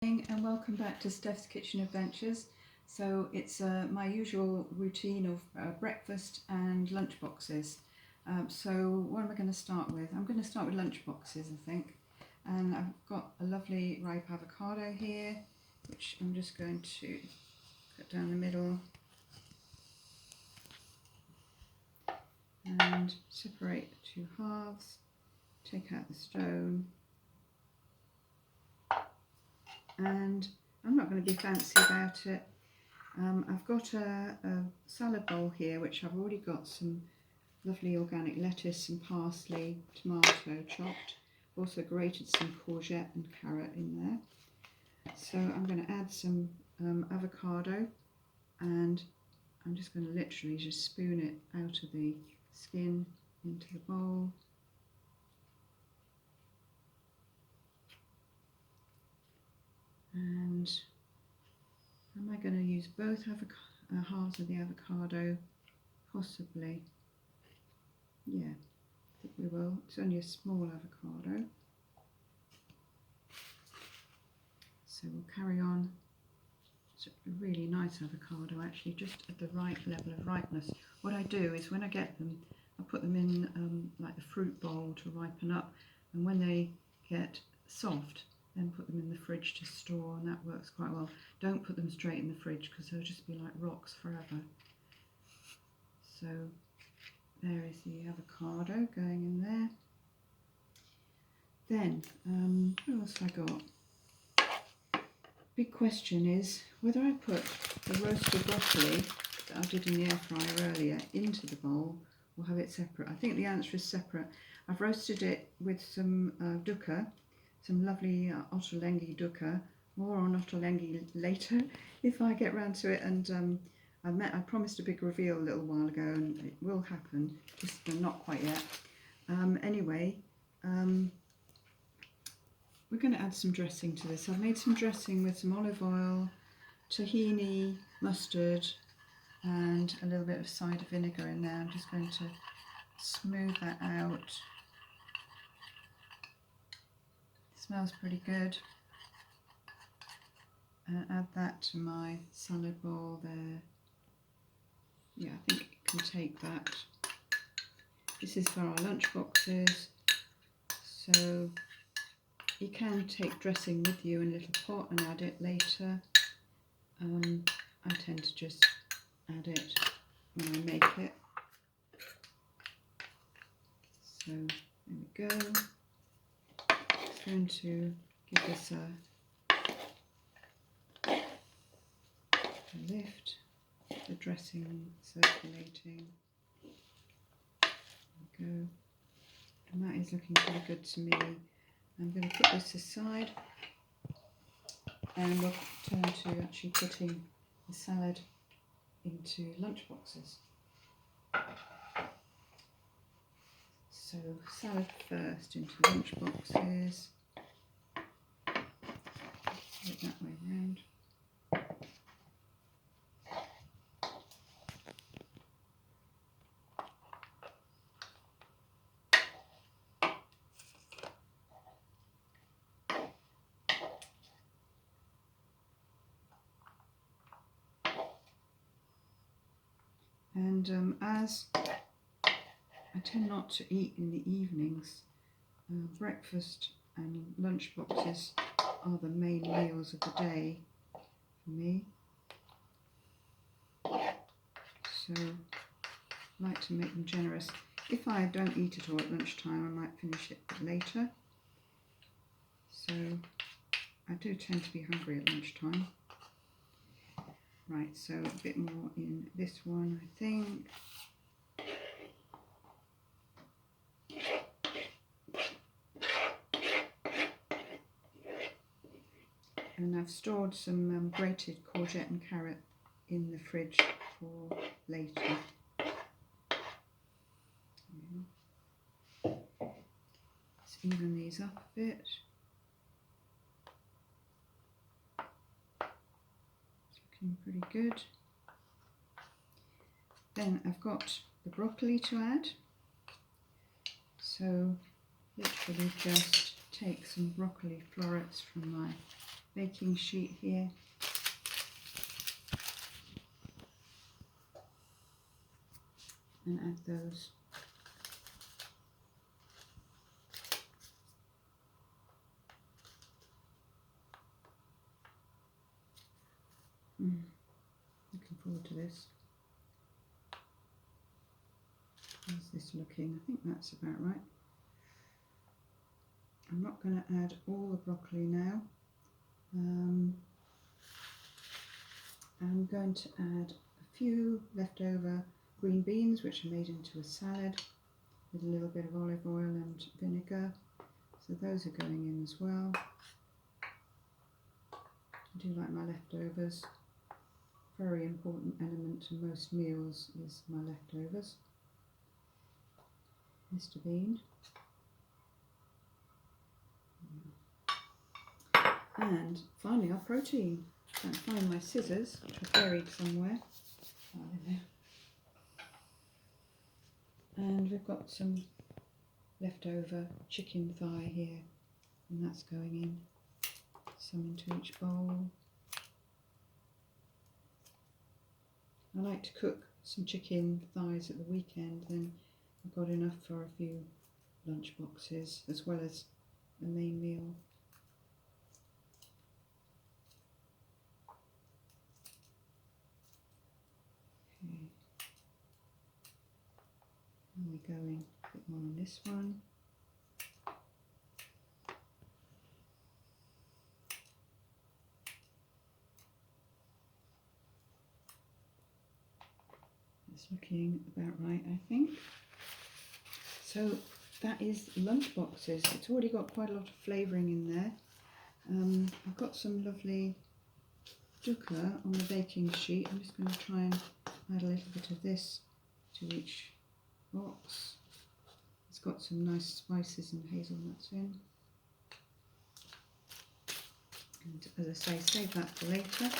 And welcome back to Steph's Kitchen Adventures. So it's my usual routine of breakfast and lunch boxes. So what am I going to start with? I'm going to start with lunch boxes, I think. And I've got a lovely ripe avocado here, which I'm just going to cut down the middle and separate the two halves, take out the stone. And I'm not going to be fancy about it. I've got a salad bowl here, which I've already got some lovely organic lettuce and parsley, tomato chopped. I've also grated some courgette and carrot in there. So I'm going to add some avocado, and I'm just going to literally just spoon it out of the skin into the bowl. And am I going to use both halves of the avocado? Possibly. Yeah, I think we will. It's only a small avocado. So we'll carry on. It's a really nice avocado, actually, just at the right level of ripeness. What I do is when I get them, I put them in like the fruit bowl to ripen up, and when they get soft, then put them in the fridge to store, and that works quite well. Don't put them straight in the fridge because they'll just be like rocks forever. So there is the avocado going in there. Then, what else have I got? Big question is whether I put the roasted broccoli that I did in the air fryer earlier into the bowl or have it separate. I think the answer is separate. I've roasted it with some dukkha, some lovely ottolenghi dukkha. More on ottolenghi later if I get round to it. And I promised a big reveal a little while ago, and it will happen, just not quite yet. Anyway, we're going to add some dressing to this. I've made some dressing with some olive oil, tahini, mustard, and a little bit of cider vinegar in there. I'm just going to smooth that out. Smells pretty good. And add that to my salad bowl there. Yeah, I think it can take that. This is for our lunch boxes. So you can take dressing with you in a little pot and add it later. I tend to just add it when I make it. So there we go. Just going to give this a lift, the dressing circulating. There we go. And that is looking pretty good to me. I'm going to put this aside and we'll turn to actually putting the salad into lunch boxes. So salad first into lunch boxes. Do it that way around. And as I tend not to eat in the evenings, breakfast and lunch boxes are the main meals of the day for me. So I like to make them generous. If I don't eat at all at lunchtime, I might finish it a bit later. So I do tend to be hungry at lunchtime. Right, so a bit more in this one, I think. And I've stored some grated courgette and carrot in the fridge for later. Let's even these up a bit. Pretty good. Then I've got the broccoli to add. So literally just take some broccoli florets from my baking sheet here. And add those. Looking forward to this. How's this looking? I think that's about right. I'm not going to add all the broccoli now. I'm going to add a few leftover green beans, which I made into a salad with a little bit of olive oil and vinegar. So those are going in as well. I do like my leftovers. Very important element to most meals is my leftovers. Mr. Bean. And finally our protein. Can't find my scissors, which are buried somewhere. Oh, there. And we've got some leftover chicken thigh here, and that's going in. Some into each bowl. I like to cook some chicken thighs at the weekend, then I've got enough for a few lunch boxes as well as the main meal. Okay. And we're going a bit more on this one. It's looking about right, I think. So that is lunch boxes. It's already got quite a lot of flavouring in there. I've got some lovely dukkha on the baking sheet. I'm just going to try and add a little bit of this to each box. It's got some nice spices and hazelnuts in. And as I say, save that for later.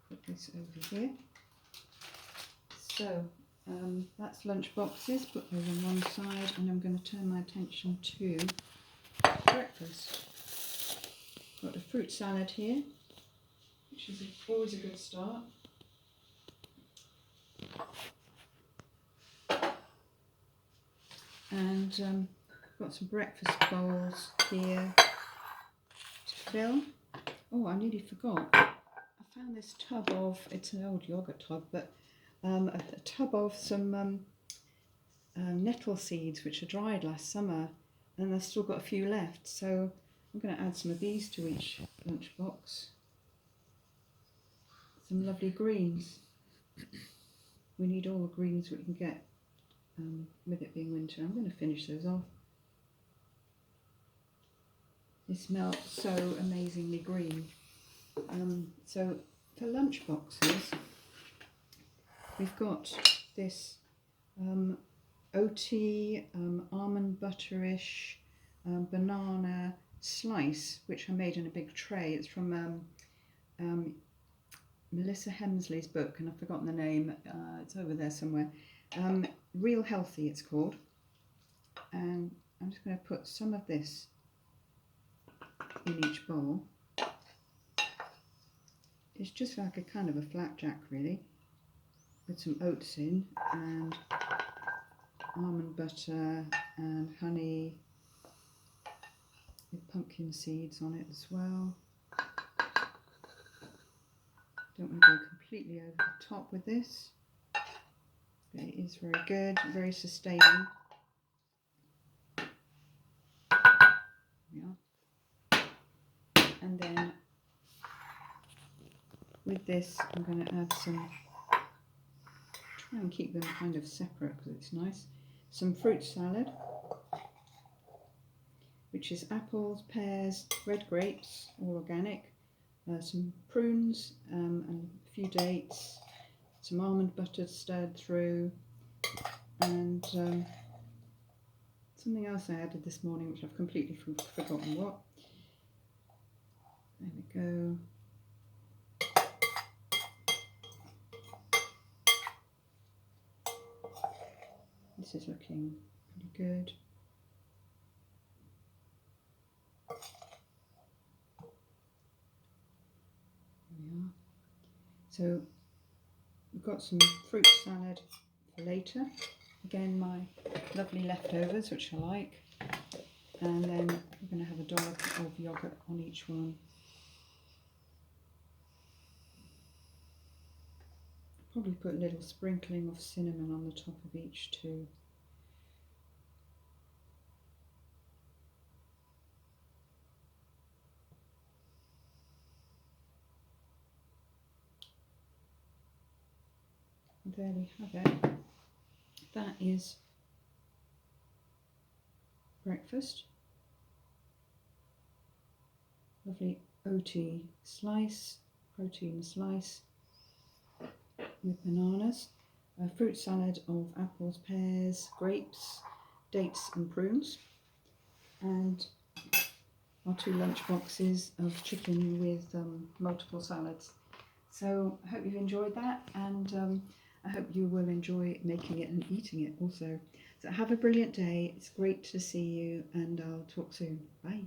Put this over here. So that's lunch boxes, put those on one side, and I'm going to turn my attention to breakfast. Got a fruit salad here, which is always a good start. And got some breakfast bowls here to fill. Oh, I nearly forgot. I found this tub of, it's an old yogurt tub, but a tub of some nettle seeds which are dried last summer, and I've still got a few left, so I'm going to add some of these to each lunchbox. Some lovely greens. We need all the greens we can get with it being winter. I'm going to finish those off. They smell so amazingly green. So for lunch boxes, we've got this Oaty almond butterish banana slice, which I made in a big tray. It's from Melissa Hemsley's book, and I've forgotten the name. It's over there somewhere. Real Healthy, it's called. And I'm just going to put some of this in each bowl. It's just like a kind of a flapjack, really, with some oats in and almond butter and honey with pumpkin seeds on it as well. Don't want to go completely over the top with this, but it is very good, very sustaining. Yeah. And then with this, I'm going to add some, try and keep them kind of separate because it's nice, some fruit salad, which is apples, pears, red grapes, all organic, some prunes and a few dates, some almond butter stirred through, and something else I added this morning which I've completely forgotten what. There we go. This is looking pretty good. So we've got some fruit salad for later. Again, my lovely leftovers, which I like. And then we're going to have a dollop of yoghurt on each one. Probably put a little sprinkling of cinnamon on the top of each too. And there we have it. That is breakfast. Lovely Oaty slice, protein slice with bananas. A fruit salad of apples, pears, grapes, dates and prunes. And our 2 lunch boxes of chicken with multiple salads. So I hope you've enjoyed that, and I hope you will enjoy making it and eating it also. So have a brilliant day. It's great to see you, and I'll talk soon. Bye.